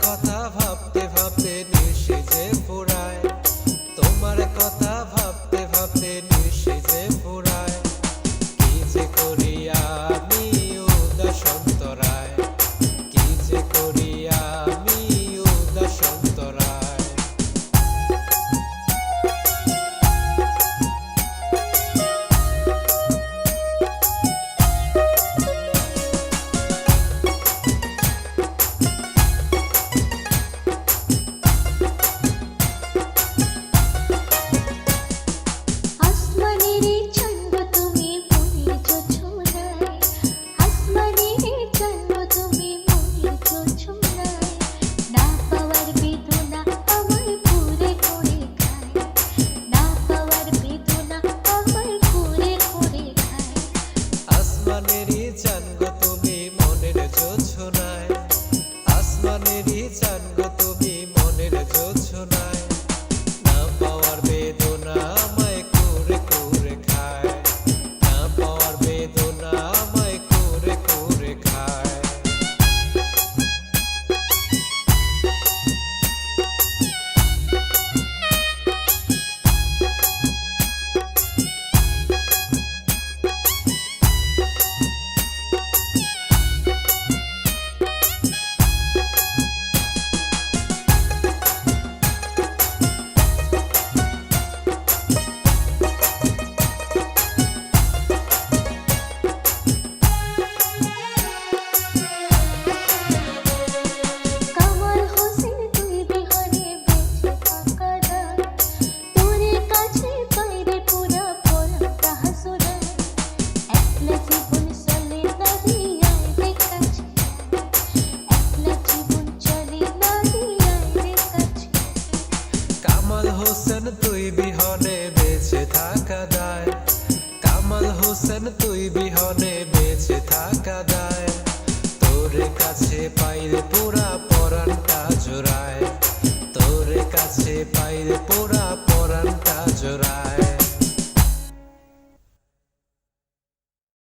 কথা ভাবতে ভাবতে নিশি যে ফুরায়, তোমার কথা ভাবতে ভাবতে নিশি যে ফুরায়। কি যে করি আমি উদাস অন্তরায়, কি যে করি আমি উদাস অন্তরায়। আসমানেরই চান গো তুমি মনের জোছনায়, আসমানেরই চান গো তুমি মনের জোছনায়। না পাওয়ার বেদনা আমায় কুরে কুরে খায়, না পাওয়ার বেদনা আমায় কুরে কুরে খায়। কামাল হোসেন তুই বিহনে বেঁচে থাকা দায়, কামাল হোসেন তুই বিহনে বেঁচে থাকা দায়। তোর কাছে পাইলে পুরা পরাণটা জোড়ায়, তোর কাছে পাইলে পুরা